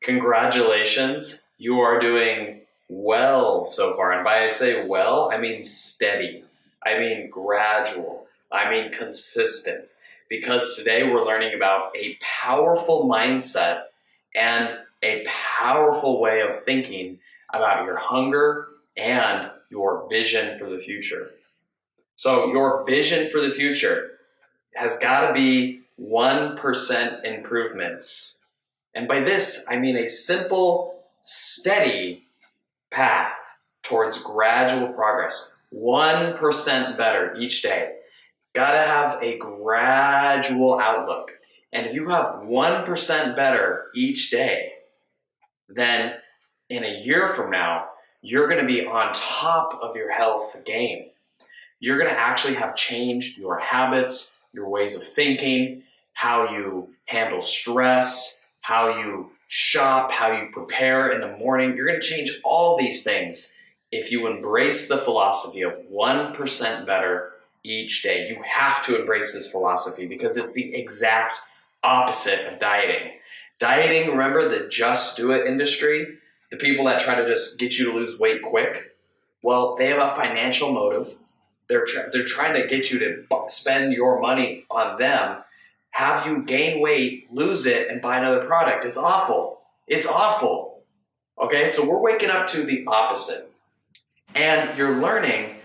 Congratulations, you are doing well so far. And by I say well, I mean steady. I mean gradual. I mean consistent. Because today we're learning about a powerful mindset and a powerful way of thinking about your hunger and your vision for the future. So your vision for the future has got to be 1% improvements. And by this, I mean a simple, steady path towards gradual progress. 1% better each day. It's got to have a gradual outlook. And if you have 1% better each day, then in a year from now, you're going to be on top of your health game. You're going to actually have changed your habits, your ways of thinking, how you handle stress, how you shop, how you prepare in the morning. You're going to change all these things if you embrace the philosophy of 1% better each day. You have to embrace this philosophy because it's the exact opposite of dieting. Dieting, remember the just do it industry, the people that try to just get you to lose weight quick? Well, they have a financial motive. They're trying to get you to spend your money on them, have you gain weight, lose it, and buy another product. It's awful. It's awful. Okay, so we're waking up to the opposite. And you're learning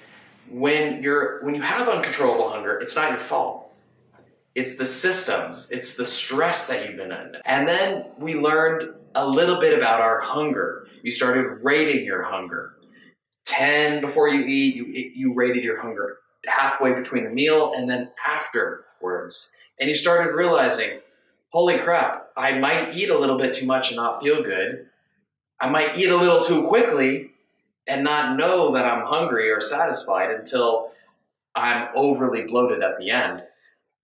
when you have uncontrollable hunger, it's not your fault. It's the systems, it's the stress that you've been in. And then we learned a little bit about our hunger. You started rating your hunger. 10 before you eat, you rated your hunger halfway between the meal and then afterwards. And you started realizing, holy crap, I might eat a little bit too much and not feel good. I might eat a little too quickly and not know that I'm hungry or satisfied until I'm overly bloated at the end.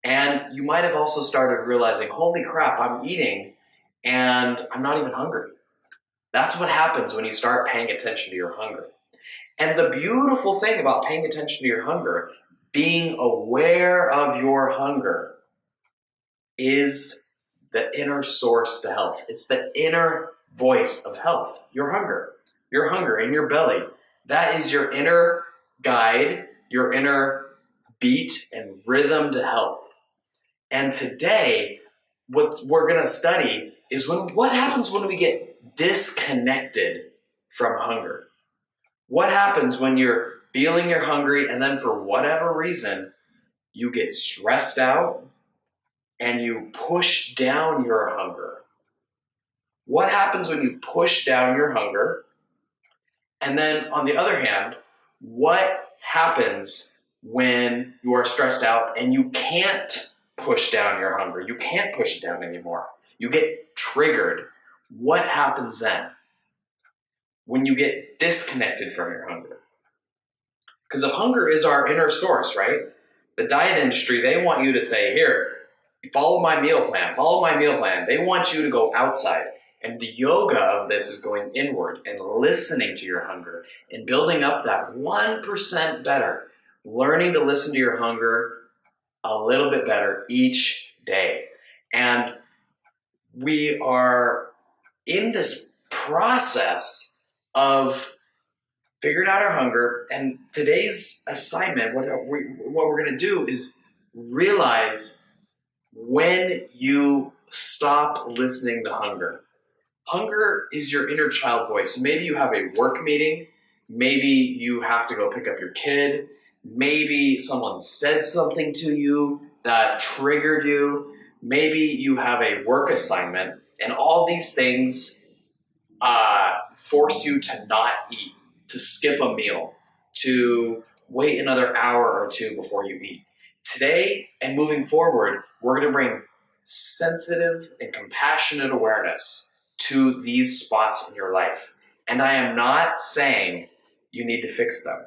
And you might have also started realizing, holy crap, I'm eating and I'm not even hungry. That's what happens when you start paying attention to your hunger. And the beautiful thing about paying attention to your hunger, being aware of your hunger, is the inner source to health. It's the inner voice of health, your hunger in your belly. That is your inner guide, your inner beat and rhythm to health. And today, what we're going to study is what happens when we get disconnected from hunger. What happens when you're feeling you're hungry and then for whatever reason, you get stressed out and you push down your hunger? What happens when you push down your hunger? And then on the other hand, what happens when you are stressed out and you can't push down your hunger? You can't push it down anymore. You get triggered. What happens then? When you get disconnected from your hunger. Because if hunger is our inner source, right? The diet industry, they want you to say, here, follow my meal plan, follow my meal plan. They want you to go outside. And the yoga of this is going inward and listening to your hunger and building up that 1% better, learning to listen to your hunger a little bit better each day. And we are in this process of figuring out our hunger, and today's assignment, what we're going to do is realize when you stop listening to hunger. Hunger is your inner child voice. Maybe you have a work meeting, maybe you have to go pick up your kid, maybe someone said something to you that triggered you, maybe you have a work assignment, and all these things force you to not eat, to skip a meal, to wait another hour or two before you eat. Today and moving forward, we're going to bring sensitive and compassionate awareness to these spots in your life. And I am not saying you need to fix them.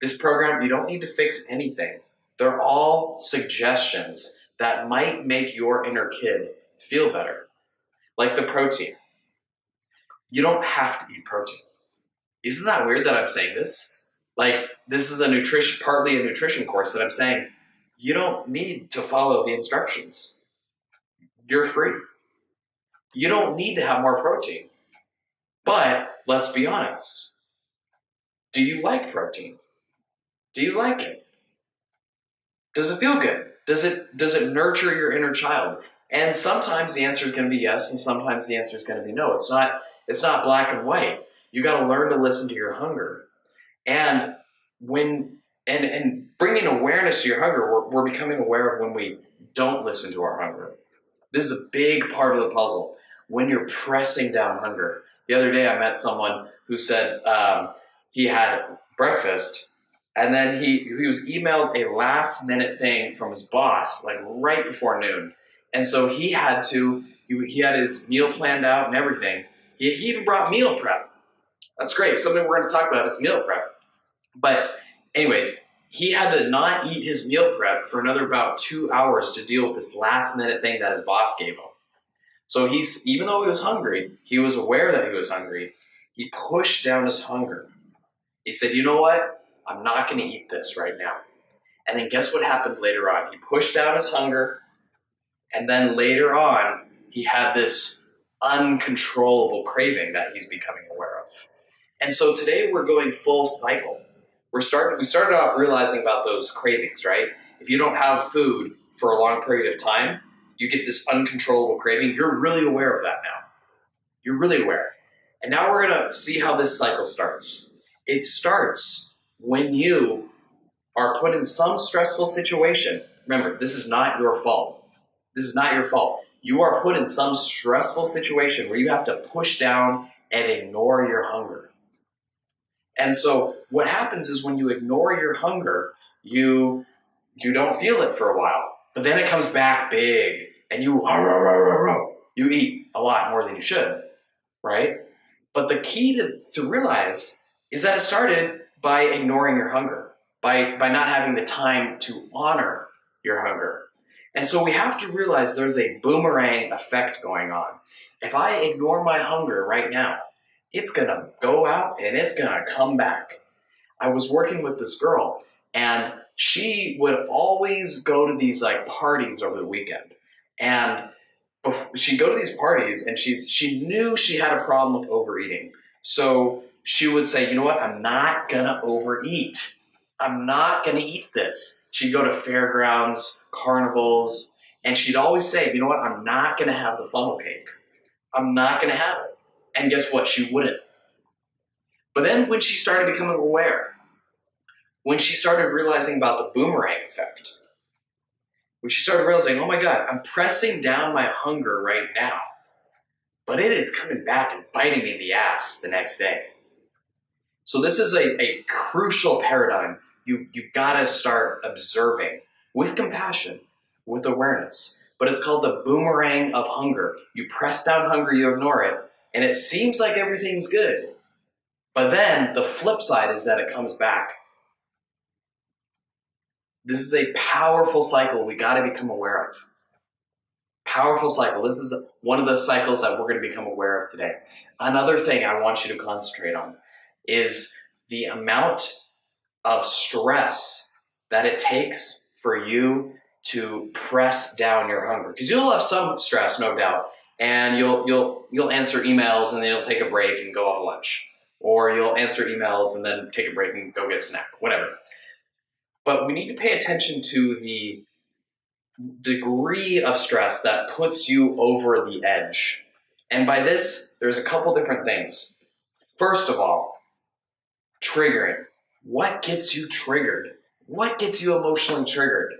This program, you don't need to fix anything. They're all suggestions that might make your inner kid feel better. Like the protein. You don't have to eat protein. Isn't that weird that I'm saying this? Like, this is partly a nutrition course that I'm saying you don't need to follow the instructions. You're free. You don't need to have more protein. But let's be honest. Do you like protein? Do you like it? Does it feel good? Does it nurture your inner child? And sometimes the answer is going to be yes, and sometimes the answer is going to be no. It's not black and white. You got to learn to listen to your hunger. And bringing awareness to your hunger, we're becoming aware of when we don't listen to our hunger. This is a big part of the puzzle. When you're pressing down hunger. The other day I met someone who said he had breakfast, and then he was emailed a last minute thing from his boss, like right before noon. And so he had his meal planned out and everything. He even brought meal prep. That's great. Something we're going to talk about is meal prep. But anyways, he had to not eat his meal prep for another about 2 hours to deal with this last minute thing that his boss gave him. So even though he was hungry, he was aware that he was hungry. He pushed down his hunger. He said, you know what? I'm not going to eat this right now. And then guess what happened later on? He pushed down his hunger, and then later on, he had this uncontrollable craving that he's becoming aware of. And so today we're going full cycle. We started off realizing about those cravings, right? If you don't have food for a long period of time, you get this uncontrollable craving. You're really aware of that now. You're really aware. And now we're going to see how this cycle starts. It starts when you are put in some stressful situation. Remember, this is not your fault. This is not your fault. You are put in some stressful situation where you have to push down and ignore your hunger. And so what happens is when you ignore your hunger, you don't feel it for a while. But then it comes back big, and you eat a lot more than you should, right? But the key to realize is that it started by ignoring your hunger, by not having the time to honor your hunger. And so we have to realize there's a boomerang effect going on. If I ignore my hunger right now, it's going to go out and it's going to come back. I was working with this girl, and she would always go to these like parties over the weekend. And she'd go to these parties, and she knew she had a problem with overeating. So she would say, you know what, I'm not going to overeat. I'm not going to eat this. She'd go to fairgrounds, carnivals, and she'd always say, you know what, I'm not going to have the funnel cake. I'm not going to have it. And guess what? She wouldn't. But then when she started becoming aware, when she started realizing about the boomerang effect, when she started realizing, oh my God, I'm pressing down my hunger right now, but it is coming back and biting me in the ass the next day. So this is a crucial paradigm. You gotta start observing with compassion, with awareness. But it's called the boomerang of hunger. You press down hunger, you ignore it, and it seems like everything's good. But then the flip side is that it comes back. This is a powerful cycle we got to become aware of. Powerful cycle. This is one of the cycles that we're going to become aware of today. Another thing I want you to concentrate on is the amount of stress that it takes for you to press down your hunger. Because you'll have some stress, no doubt, and you'll answer emails and then you'll take a break and go off lunch. Or you'll answer emails and then take a break and go get a snack, whatever. But we need to pay attention to the degree of stress that puts you over the edge. And by this, there's a couple different things. First of all, triggering. What gets you triggered? What gets you emotionally triggered?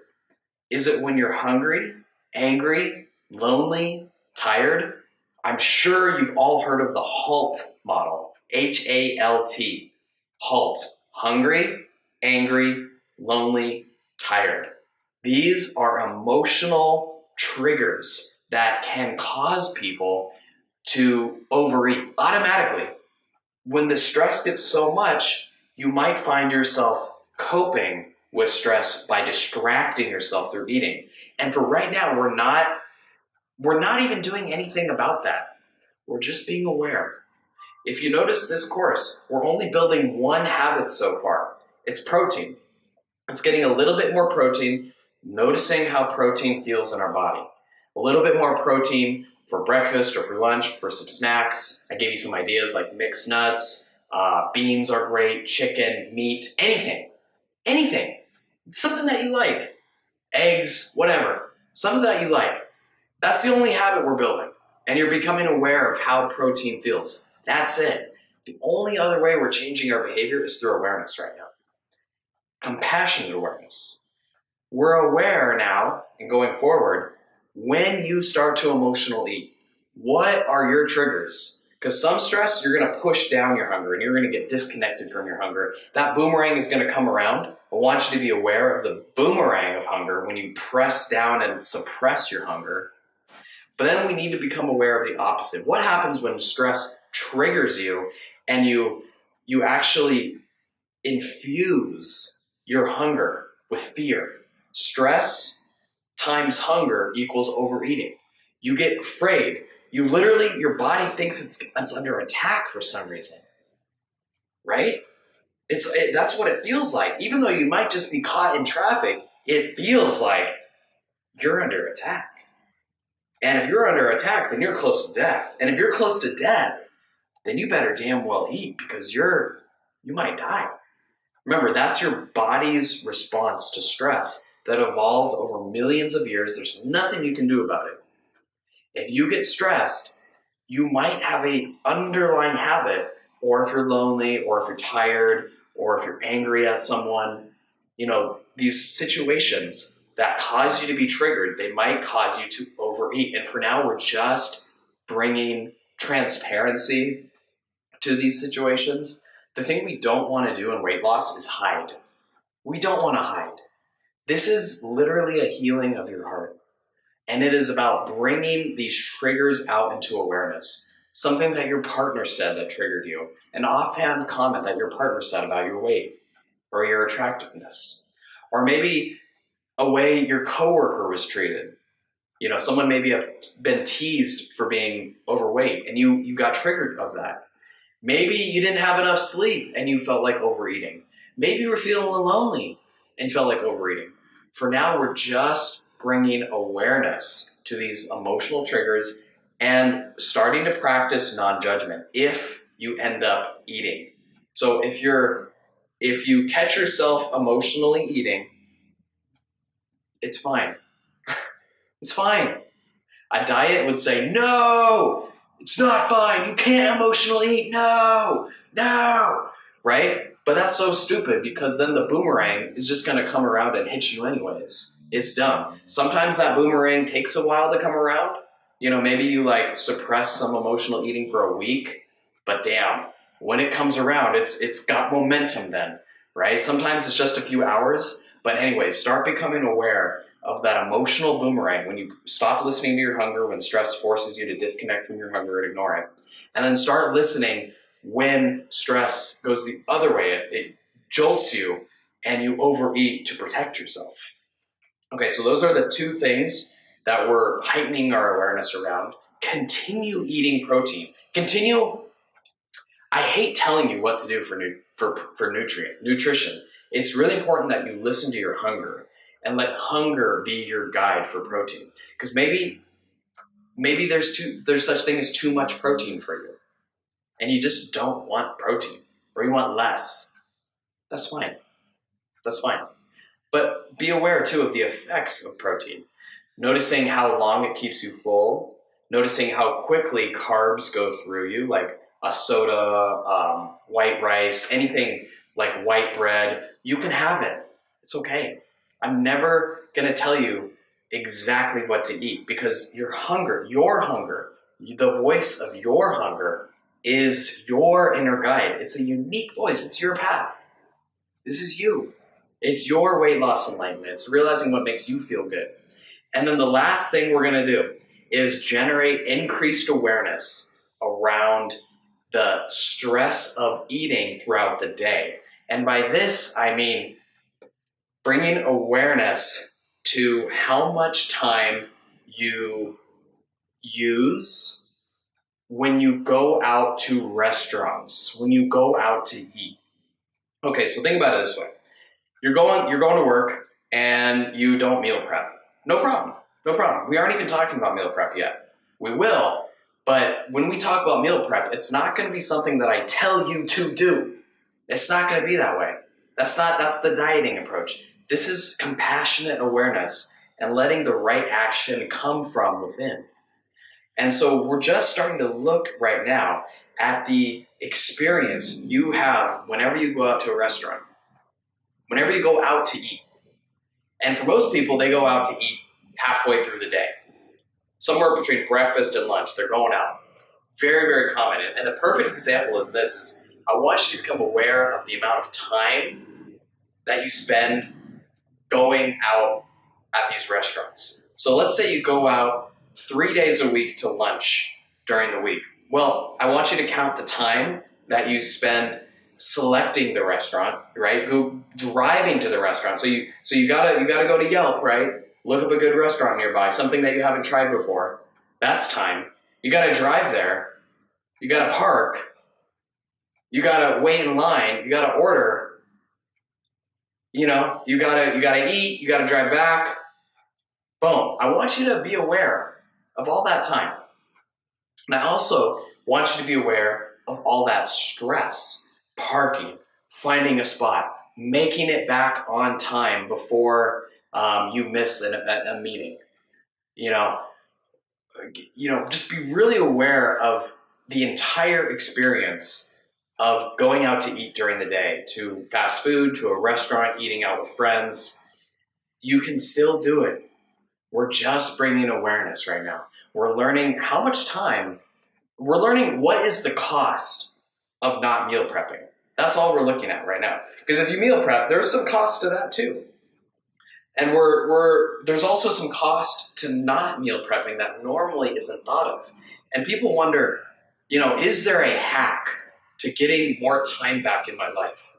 Is it when you're hungry, angry, lonely, tired? I'm sure you've all heard of the HALT model. HALT. HALT. Hungry, angry, lonely, tired. These are emotional triggers that can cause people to overeat automatically. When the stress gets so much, you might find yourself coping with stress by distracting yourself through eating. And for right now, we're not even doing anything about that. We're just being aware. If you notice this course, we're only building one habit so far. It's protein. It's getting a little bit more protein, noticing how protein feels in our body. A little bit more protein, for breakfast or for lunch, for some snacks. I gave you some ideas like mixed nuts, beans are great, chicken, meat, anything, something that you like, eggs, whatever, something that you like. That's the only habit we're building. And you're becoming aware of how protein feels. That's it. The only other way we're changing our behavior is through awareness right now. Compassionate awareness. We're aware now, and going forward, when you start to emotional eat, what are your triggers? Because some stress, you're going to push down your hunger and you're going to get disconnected from your hunger. That boomerang is going to come around. I want you to be aware of the boomerang of hunger when you press down and suppress your hunger. But then we need to become aware of the opposite. What happens when stress triggers you and you actually infuse your hunger with fear? Stress times hunger equals overeating. You get afraid. You literally, your body thinks it's under attack for some reason, right? That's what it feels like. Even though you might just be caught in traffic, it feels like you're under attack. And if you're under attack, then you're close to death. And if you're close to death, then you better damn well eat because you might die. Remember, that's your body's response to stress that evolved over millions of years. There's nothing you can do about it. If you get stressed, you might have an underlying habit, or if you're lonely, or if you're tired, or if you're angry at someone, these situations that cause you to be triggered, they might cause you to overeat. And for now, we're just bringing transparency to these situations. The thing we don't want to do in weight loss is hide. We don't want to hide. This is literally a healing of your heart. And it is about bringing these triggers out into awareness. Something that your partner said that triggered you. An offhand comment that your partner said about your weight or your attractiveness. Or maybe a way your coworker was treated. Someone maybe have been teased for being overweight and you got triggered of that. Maybe you didn't have enough sleep and you felt like overeating. Maybe you were feeling lonely and you felt like overeating. For now, we're just bringing awareness to these emotional triggers and starting to practice non-judgment if you end up eating. So if you catch yourself emotionally eating, it's fine. It's fine. A diet would say, no, it's not fine. You can't emotionally eat. No, right? But that's so stupid because then the boomerang is just going to come around and hit you anyways. It's dumb. Sometimes that boomerang takes a while to come around. Maybe you suppress some emotional eating for a week, but damn, when it comes around, it's got momentum then, right? Sometimes it's just a few hours, but anyways, start becoming aware of that emotional boomerang when you stop listening to your hunger, when stress forces you to disconnect from your hunger and ignore it. And then start listening when stress goes the other way. It jolts you and you overeat to protect yourself. Okay, so those are the two things that we're heightening our awareness around. Continue eating protein. I hate telling you what to do for nutrition. It's really important that you listen to your hunger and let hunger be your guide for protein. Because maybe there's such thing as too much protein for you. And you just don't want protein, or you want less. That's fine. But be aware too of the effects of protein. Noticing how long it keeps you full. Noticing how quickly carbs go through you, like a soda, white rice, anything like white bread. You can have it. It's okay. I'm never going to tell you exactly what to eat because your hunger, the voice of your hunger is your inner guide. It's a unique voice. It's your path. This is you. It's your weight loss enlightenment. It's realizing what makes you feel good. And then the last thing we're going to do is generate increased awareness around the stress of eating throughout the day. And by this, I mean bringing awareness to how much time you use when you go out to restaurants, when you go out to eat. Okay, so think about it this way. You're going to work and you don't meal prep. No problem. We aren't even talking about meal prep yet. We will. But when we talk about meal prep, it's not going to be something that I tell you to do. It's not going to be that way. That's the dieting approach. This is compassionate awareness and letting the right action come from within. And so we're just starting to look right now at the experience you have whenever you go out to a restaurant, whenever you go out to eat. And for most people, they go out to eat halfway through the day. Somewhere between breakfast and lunch, they're going out. Very, very common. And the perfect example of this is I want you to become aware of the amount of time that you spend going out at these restaurants. So let's say you go out 3 days a week to lunch during the week. Well, I want you to count the time that you spend selecting the restaurant, right? Go driving to the restaurant. So you gotta go to Yelp, right? Look up a good restaurant nearby, something that you haven't tried before. That's time. You gotta drive there. You gotta park. You gotta wait in line. You gotta order. You gotta eat. You gotta drive back. Boom. I want you to be aware of all that time. And I also want you to be aware of all that stress. Parking, finding a spot, making it back on time before you miss a meeting. Just be really aware of the entire experience of going out to eat during the day, to fast food, to a restaurant, eating out with friends. You can still do it. We're just bringing awareness right now. We're learning how much time, we're learning what is the cost of not meal prepping. That's all we're looking at right now. Because if you meal prep, there's some cost to that too. And there's also some cost to not meal prepping that normally isn't thought of. And people wonder, is there a hack to getting more time back in my life?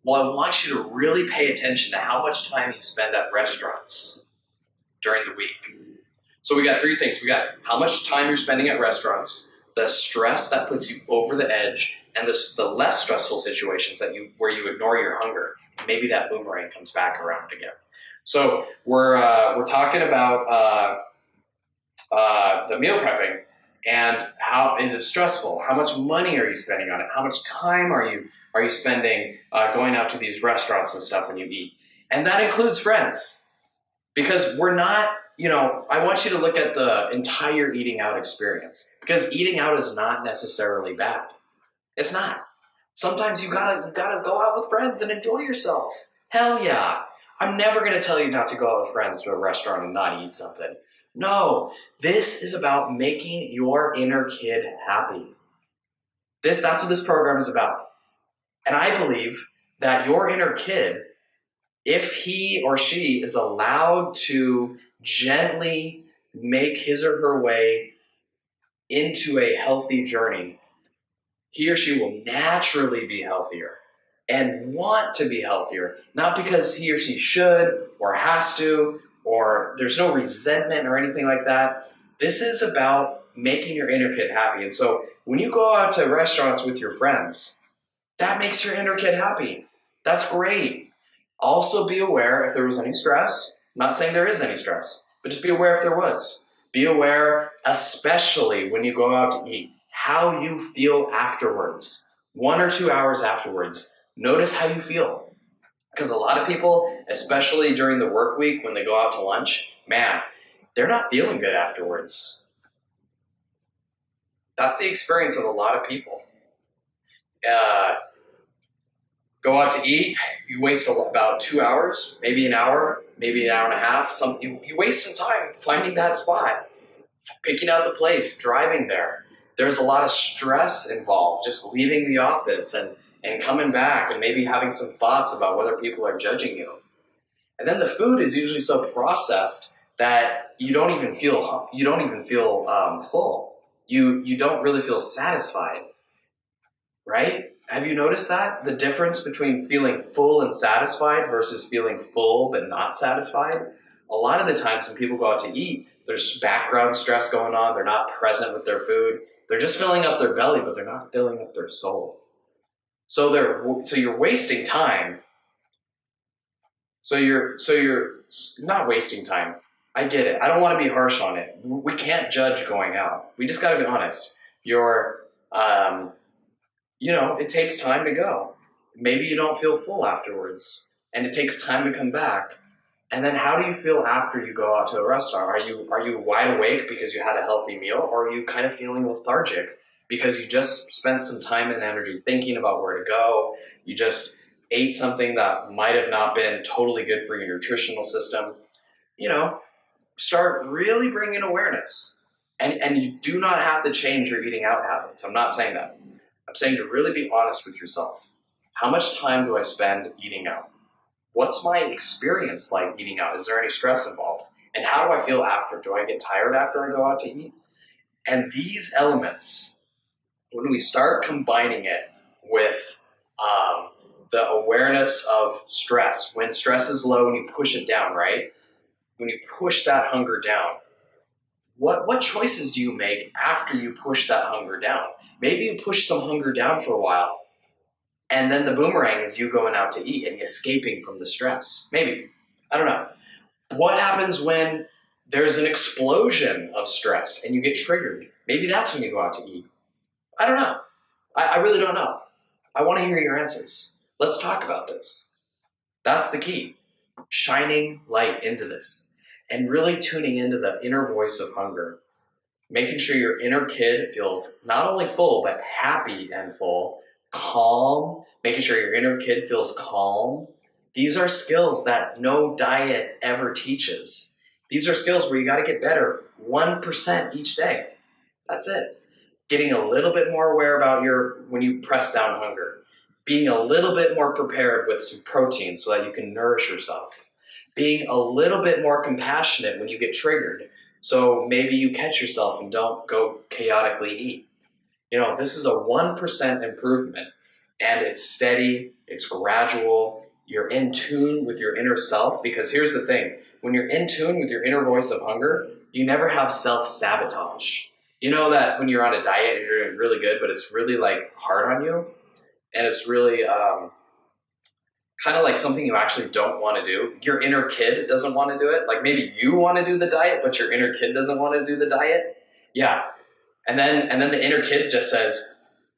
Well, I want you to really pay attention to how much time you spend at restaurants during the week. So we got three things. We got how much time you're spending at restaurants, the stress that puts you over the edge, and the less stressful situations where you ignore your hunger. Maybe that boomerang comes back around again. So we're talking about the meal prepping and how is it stressful? How much money are you spending on it? How much time are you spending going out to these restaurants and stuff when you eat? And that includes friends, because we're not. I want you to look at the entire eating out experience, because eating out is not necessarily bad. It's not. Sometimes you gotta go out with friends and enjoy yourself. Hell yeah. I'm never gonna tell you not to go out with friends to a restaurant and not eat something. No, this is about making your inner kid happy. That's what this program is about. And I believe that your inner kid, if he or she is allowed to gently make his or her way into a healthy journey, he or she will naturally be healthier and want to be healthier, not because he or she should or has to, or there's no resentment or anything like that. This is about making your inner kid happy. And so when you go out to restaurants with your friends, that makes your inner kid happy. That's great. Also be aware if there was any stress. I'm not saying there is any stress, but just be aware if there was. Be aware, especially when you go out to eat, how you feel afterwards. 1 or 2 hours afterwards, notice how you feel. Because a lot of people, especially during the work week when they go out to lunch, man, they're not feeling good afterwards. That's the experience of a lot of people. Go out to eat, you waste about 2 hours, maybe an hour, maybe an hour and a half. You waste some time finding that spot, picking out the place, driving there. There's a lot of stress involved, just leaving the office and coming back and maybe having some thoughts about whether people are judging you. And then the food is usually so processed that you don't even feel full. You don't really feel satisfied, right? Have you noticed that? The difference between feeling full and satisfied versus feeling full but not satisfied? A lot of the times when people go out to eat, there's background stress going on. They're not present with their food. They're just filling up their belly, but they're not filling up their soul. So you're wasting time. So you're not wasting time. I get it. I don't want to be harsh on it. We can't judge going out. We just got to be honest. You're, it takes time to go. Maybe you don't feel full afterwards, and it takes time to come back. And then how do you feel after you go out to a restaurant? Are you wide awake because you had a healthy meal, or are you kind of feeling lethargic because you just spent some time and energy thinking about where to go? You just ate something that might have not been totally good for your nutritional system. Start really bringing awareness. And you do not have to change your eating out habits. I'm not saying that. I'm saying to really be honest with yourself. How much time do I spend eating out? What's my experience like eating out? Is there any stress involved? And how do I feel after? Do I get tired after I go out to eat? And these elements, when we start combining it with the awareness of stress, when stress is low and you push it down, right? When you push that hunger down, what choices do you make after you push that hunger down? Maybe you push some hunger down for a while, and then the boomerang is you going out to eat and escaping from the stress. Maybe. I don't know. What happens when there's an explosion of stress and you get triggered? Maybe that's when you go out to eat. I don't know. I really don't know. I want to hear your answers. Let's talk about this. That's the key. Shining light into this and really tuning into the inner voice of hunger. Making sure your inner kid feels not only full, but happy and full. Calm, making sure your inner kid feels calm. These are skills that no diet ever teaches. These are skills where you got to get better 1% each day. That's it. Getting a little bit more aware about when you press down hunger. Being a little bit more prepared with some protein so that you can nourish yourself. Being a little bit more compassionate when you get triggered. So maybe you catch yourself and don't go chaotically eat. This is a 1% improvement, and it's steady, it's gradual. You're in tune with your inner self, because here's the thing. When you're in tune with your inner voice of hunger, you never have self-sabotage. You know that when you're on a diet and you're doing really good, but it's really hard on you, and it's really kind of like something you actually don't want to do. Your inner kid doesn't want to do it. Like maybe you want to do the diet, but your inner kid doesn't want to do the diet. Yeah. And then the inner kid just says,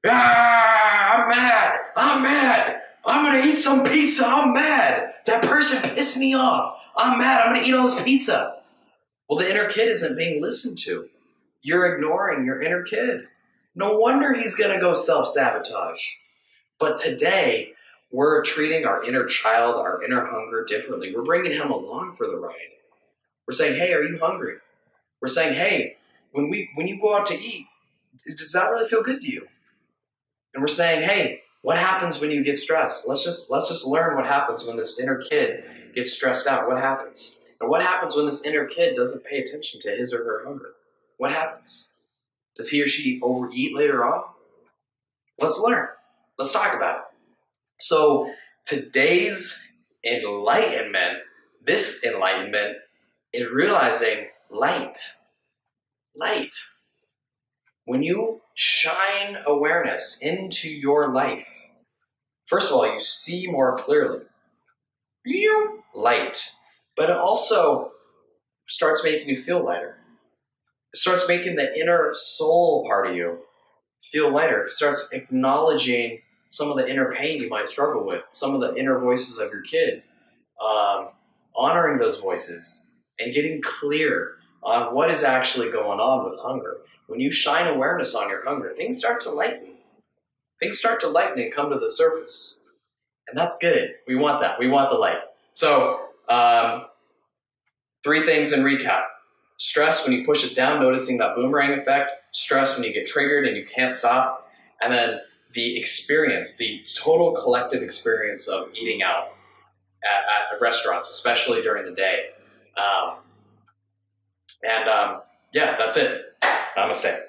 I'm mad. I'm going to eat some pizza. I'm mad. That person pissed me off. I'm mad. I'm going to eat all this pizza. Well, the inner kid isn't being listened to. You're ignoring your inner kid. No wonder he's going to go self-sabotage. But today, we're treating our inner child, our inner hunger differently. We're bringing him along for the ride. We're saying, hey, are you hungry? We're saying, hey, when you go out to eat, does that really feel good to you? And we're saying, hey, what happens when you get stressed? Let's just learn what happens when this inner kid gets stressed out. What happens? And what happens when this inner kid doesn't pay attention to his or her hunger? What happens? Does he or she overeat later on? Let's learn. Let's talk about it. So today's enlightenment, this enlightenment, is realizing light. When you shine awareness into your life, first of all, you see more clearly. Light. But it also starts making you feel lighter. It starts making the inner soul part of you feel lighter. It starts acknowledging some of the inner pain you might struggle with, some of the inner voices of your kid, honoring those voices and getting clear on what is actually going on with hunger. When you shine awareness on your hunger, things start to lighten. Things start to lighten and come to the surface. And that's good. We want that. We want the light. So, 3 things in recap. Stress when you push it down, noticing that boomerang effect. Stress when you get triggered and you can't stop. And then the experience, the total collective experience of eating out at restaurants, especially during the day. Yeah, that's it. Namaste.